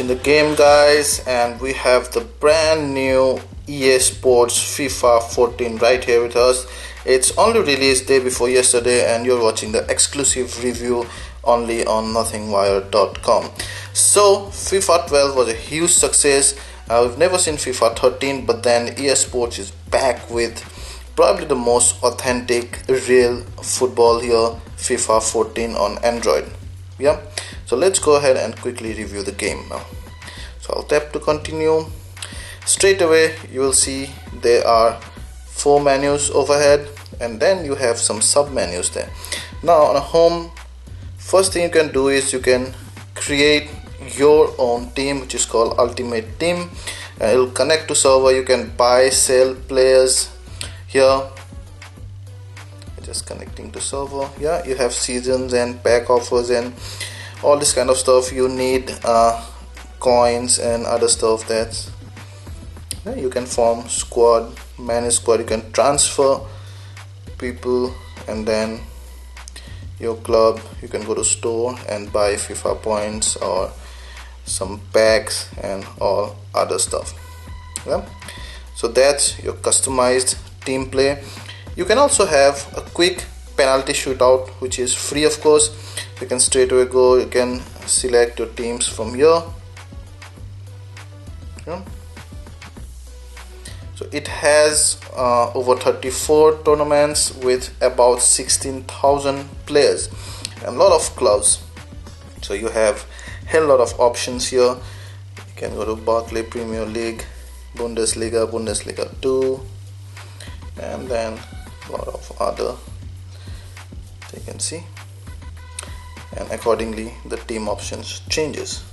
watching the game, guys, and we have the brand new EA Sports FIFA 14 right here with us. It's only released day before yesterday and you're watching the exclusive review only on nothingwire.com. So FIFA 12 was a huge success. We've never seen FIFA 13, but then EA Sports is back with probably the most authentic real football here, FIFA 14 on Android. Yeah, so let's go ahead and quickly review the game now. So I'll tap to continue. Straight away you will see there are 4 menus overhead, and then you have some sub menus there. Now on a home, first thing you can do is you can create your own team, which is called Ultimate Team, and it will connect to server. You can buy, sell players here. Just connecting to server. Yeah, you have seasons and pack offers and all this kind of stuff. You need coins and other stuff. That's you can form squad, manage squad. You can transfer people, and then your club, you can go to store and buy FIFA points or some packs and all other stuff. Yeah, so that's your customized team play. You can also have a quick penalty shootout, which is free, of course. You can straight away go, you can select your teams from here. Yeah. So it has over 34 tournaments with about 16,000 players and a lot of clubs. So you have a hell lot of options here. You can go to Barclay Premier League, Bundesliga, Bundesliga 2, and then a lot of other, you can see, and accordingly the team options changes.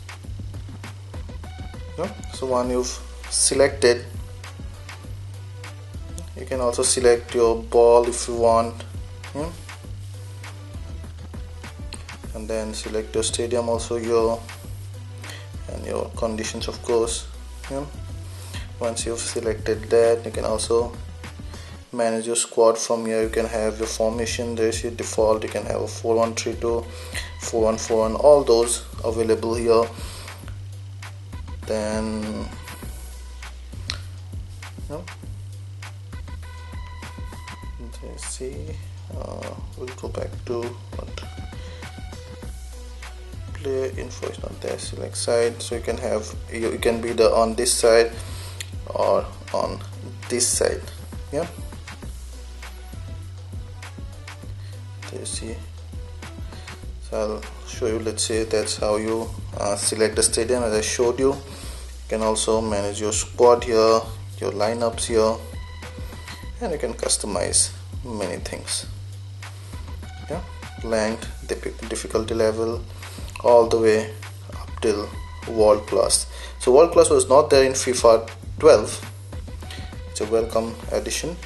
Yeah. So when you've selected, you can also select your ball if you want. Yeah. And then select your stadium also here, and your conditions, of course. Yeah. Once you've selected that, you can also manage your squad from here. You can have your formation. There's your default. You can have a 4-1-3-2, 4-1-4, and all those available here. Then let's see, we'll go back to what player info is not there. Select side, so you can have, you can be the on this side or on this side. Yeah, you see. So I'll show you. Let's say that's how you select the stadium, as I showed you. You can also manage your squad here, your lineups here, and you can customize many things. Yeah, length, difficulty level, all the way up till world class. So world class was not there in FIFA 12. It's a welcome addition,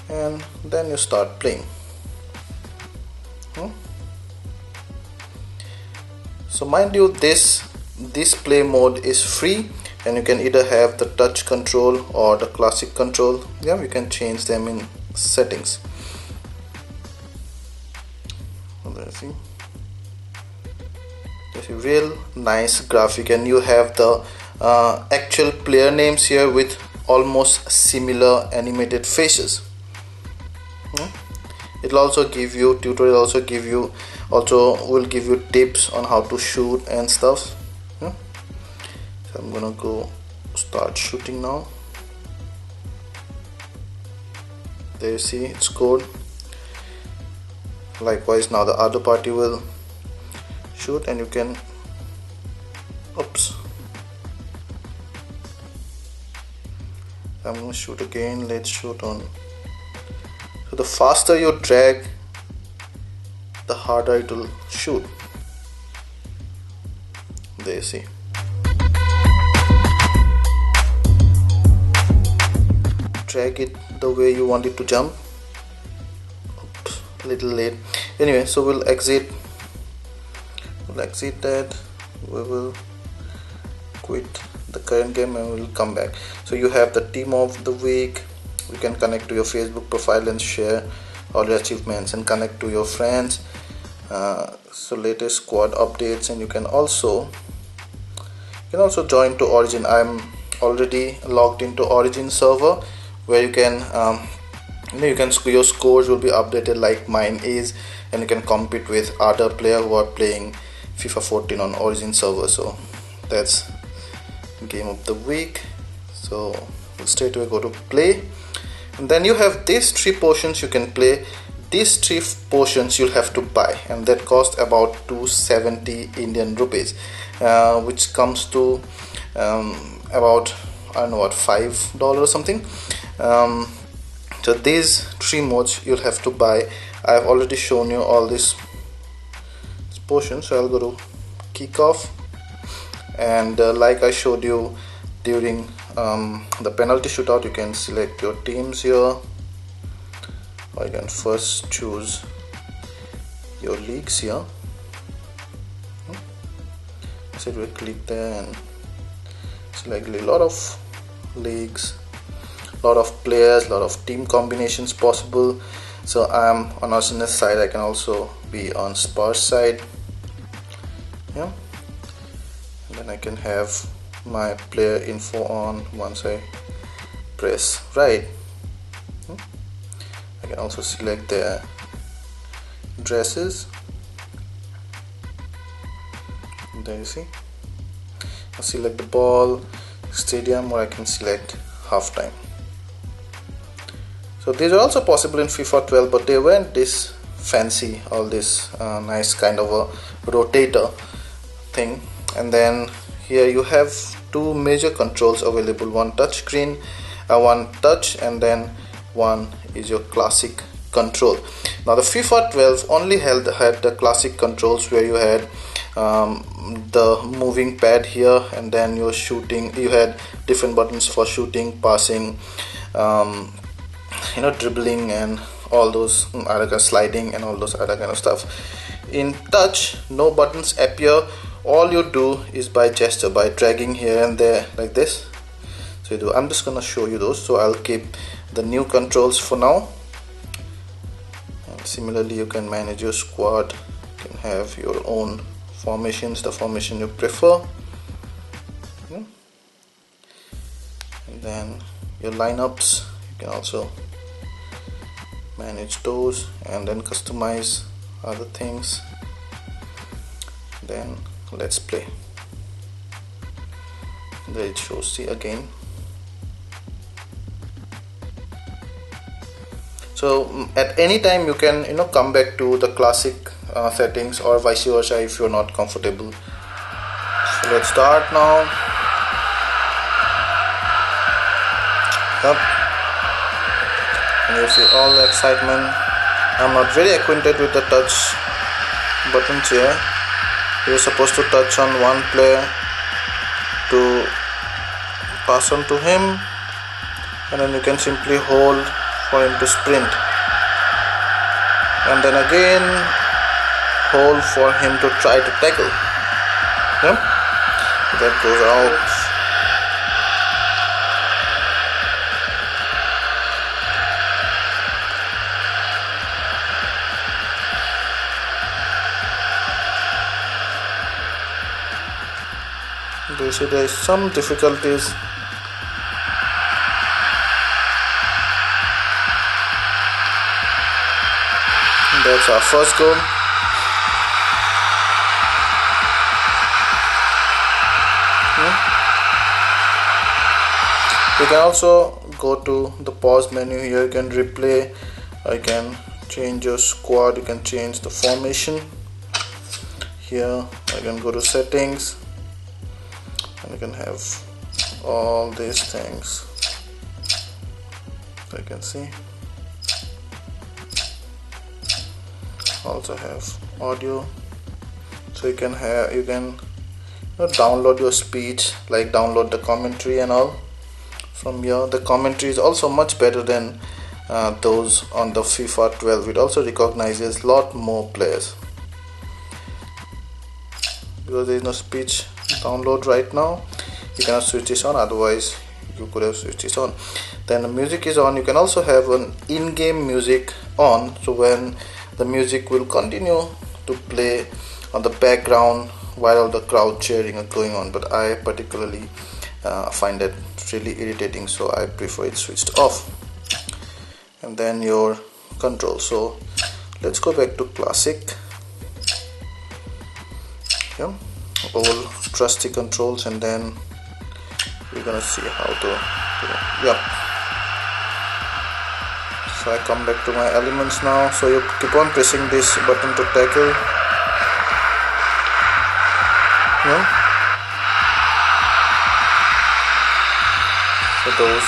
and then you start playing. So mind you, this play mode is free, and you can either have the touch control or the classic control. Yeah, you can change them in settings. There's a real nice graphic, and you have the actual player names here with almost similar animated faces. It will also give you tutorial, will give you tips on how to shoot and stuff. So I'm gonna go start shooting now. There you see it's scored. Likewise, now the other party will shoot, and you can, oops, I'm gonna shoot again. Let's shoot on. So the faster you drag, the harder it will shoot. There you see. Drag it the way you want it to jump. Oops, a little late. Anyway, so we'll exit that. We will quit the current game and we'll come back. So you have the team of the week. You can connect to your Facebook profile and share all your achievements and connect to your friends. So latest squad updates, and you can also You can also join to Origin. I'm already logged into Origin server, where you can your scores will be updated like mine is, and you can compete with other players who are playing FIFA 14 on Origin server. So that's game of the week. So we'll straight away go to play, and then you have these 3 portions you can play. These 3 portions you'll have to buy, and that cost about 270 Indian rupees, which comes to about, I don't know what, $5 or something. So these 3 modes you'll have to buy. I've already shown you all these portions, so I'll go to kickoff, and like I showed you during the penalty shootout, you can select your teams here, or you can first choose your leagues here. So we click there and select a lot of leagues, lot of players, lot of team combinations possible. So I'm on Arsenal's side, I can also be on Spurs side. Yeah, and then I can have my player info on once I press right. I can also select their dresses. There you see, I select the ball, stadium, or I can select halftime. So these are also possible in FIFA 12, but they weren't this fancy, all this nice kind of a rotator thing. And then here you have 2 major controls available, one touch screen, one touch, and then one is your classic control. Now the FIFA 12 only had the classic controls, where you had the moving pad here, and then your shooting, you had different buttons for shooting, passing, dribbling, and all those other sliding and all those other kind of stuff. In touch, no buttons appear. All you do is by gesture, by dragging here and there like this. So you do. I'm just gonna show you those, so I'll keep the new controls for now. And similarly, you can manage your squad, you can have your own formations, the formation you prefer, and then your lineups, you can also manage those, and then customize other things. Then let's play. There it shows, see again. So at any time you can come back to the classic settings, or vice versa if you're not comfortable. So let's start now. Yep. And you see all the excitement. I'm not very acquainted with the touch buttons here. You're supposed to touch on one player to pass on to him, and then you can simply hold for him to sprint, and then again hold for him to try to tackle. Yep. That goes out. You see there is some difficulties. That's our first goal. You can also go to the pause menu here. You can replay, I can change your squad, you can change the formation. Here I can go to settings, and you can have all these things. I can see. Also have audio, so you can download your speech, like download the commentary and all from here. The commentary is also much better than those on the FIFA 12. It also recognizes a lot more players, because there is no speech download right now. You cannot switch this on, otherwise you could have switched this on. Then the music is on. You can also have an in-game music on, so when the music will continue to play on the background while all the crowd cheering are going on, but I particularly find that really irritating, so I prefer it switched off. And then your control. So let's go back to classic. Yeah, all trusty controls, and then we're gonna see how to yeah. So I come back to my elements now. So you keep on pressing this button to tackle. Yeah. So those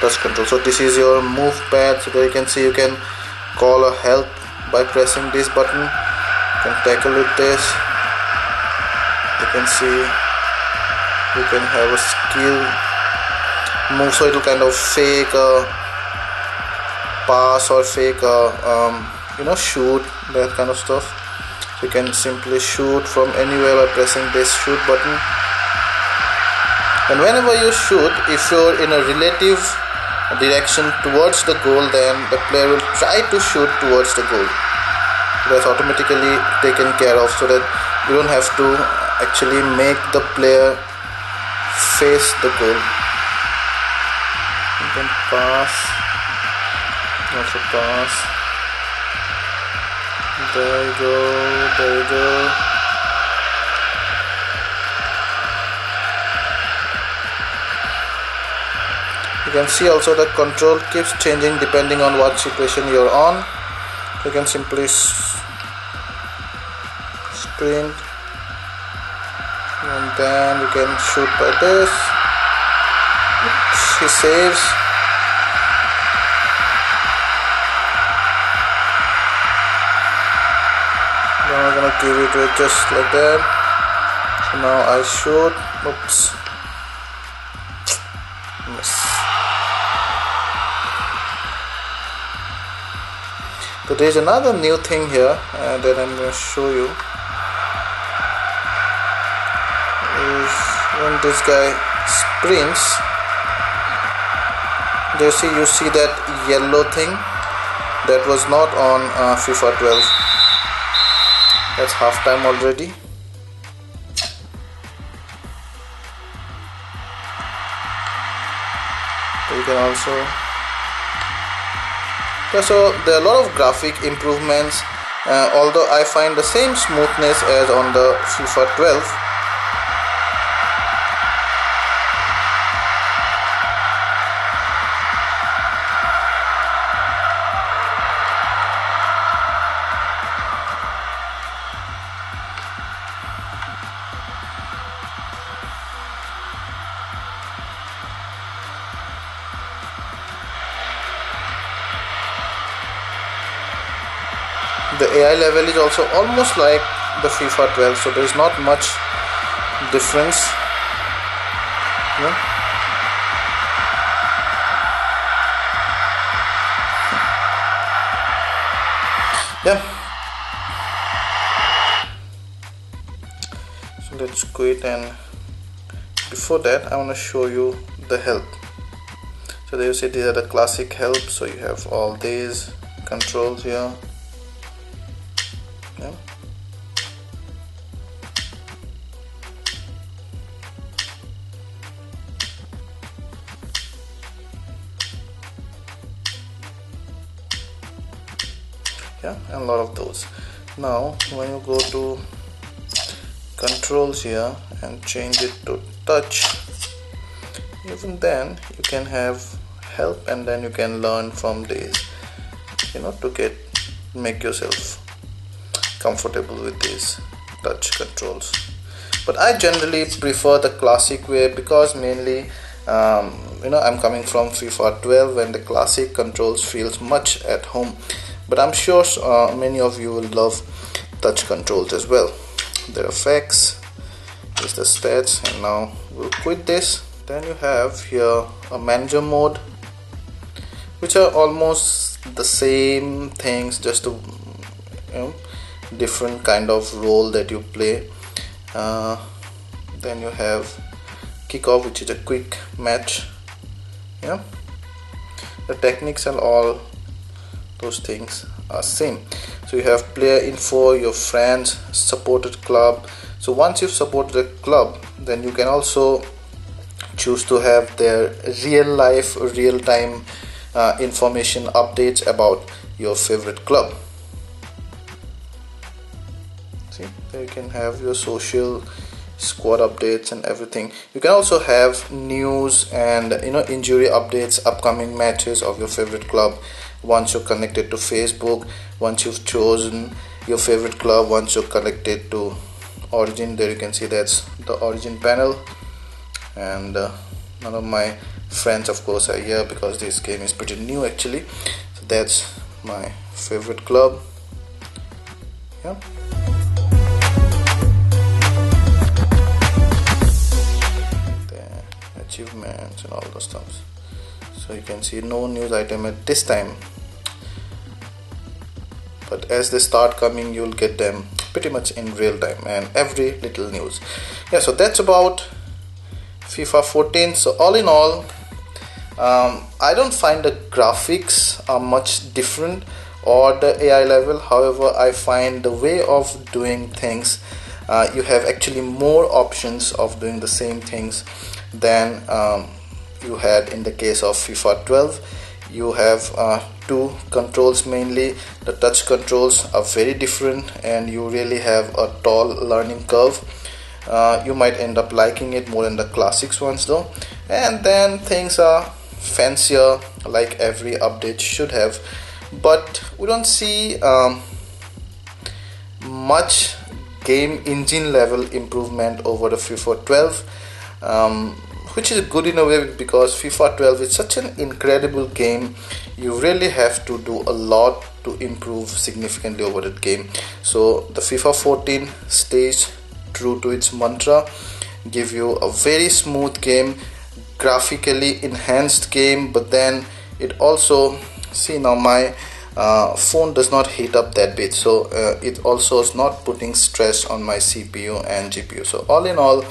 touch control. So this is your move pad. So there you can see you can call a help by pressing this button. You can tackle with this. You can see you can have a skill move, so it will kind of fake a pass or fake a shoot, that kind of stuff. So you can simply shoot from anywhere by pressing this shoot button. And whenever you shoot, if you're in a relative direction towards the goal, then the player will try to shoot towards the goal. That's automatically taken care of, so that you don't have to actually make the player face the goal. You can pass, also pass. There you go, there you go. You can see also the control keeps changing depending on what situation you're on. You can simply sprint, and then you can shoot by this. Oops, he saves. Then I'm gonna give it to just like that. So now I shoot. Oops. Miss. So there is another new thing here that I'm going to show you. Is when this guy sprints, you see that yellow thing that was not on FIFA 12. That's half time already. So you can also. So there are a lot of graphic improvements, although I find the same smoothness as on the FIFA 12. The AI level is also almost like the FIFA 12, so there is not much difference. Yeah. So let's quit, and before that I want to show you the help. So there you see these are the classic help. So you have all these controls here. Yeah, and a lot of those. Now when you go to controls here and change it to touch, even then you can have help, and then you can learn from these, to make yourself comfortable with these touch controls. But I generally prefer the classic way, because mainly I'm coming from FIFA 12, and the classic controls feels much at home. But I'm sure many of you will love touch controls as well. Their effects is the stats, and now we'll quit this. Then you have here a manager mode, which are almost the same things, just a different kind of role that you play. Then you have kickoff, which is a quick match. The techniques and all those things same. So you have player info, your friends, supported club. So once you've supported a club, then you can also choose to have their real life, real time information updates about your favorite club. See, there you can have your social, squad updates and everything. You can also have news and injury updates, upcoming matches of your favorite club once you're connected to Facebook. Once you've chosen your favorite club, once you're connected to Origin, there you can see that's the Origin panel. And none of my friends of course are here because this game is pretty new actually. So that's my favorite club. Yeah. Achievements and all those stuff. So you can see no news item at this time, but as they start coming you'll get them pretty much in real time and every little news. Yeah, so that's about FIFA 14. So all in all, I don't find the graphics are much different or the AI level. However, I find the way of doing things, you have actually more options of doing the same things than you had in the case of FIFA 12. You have two controls mainly. The touch controls are very different and you really have a tall learning curve. You might end up liking it more than the classics ones though. And then things are fancier like every update should have, but we don't see much game engine level improvement over the FIFA 12, which is good in a way because FIFA 12 is such an incredible game. You really have to do a lot to improve significantly over that game. So the FIFA 14 stays true to its mantra, give you a very smooth game, graphically enhanced game, but then it also, see now my phone does not heat up that bit, so it also is not putting stress on my CPU and GPU. So all in all,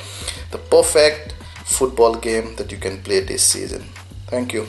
the perfect football game that you can play this season. Thank you.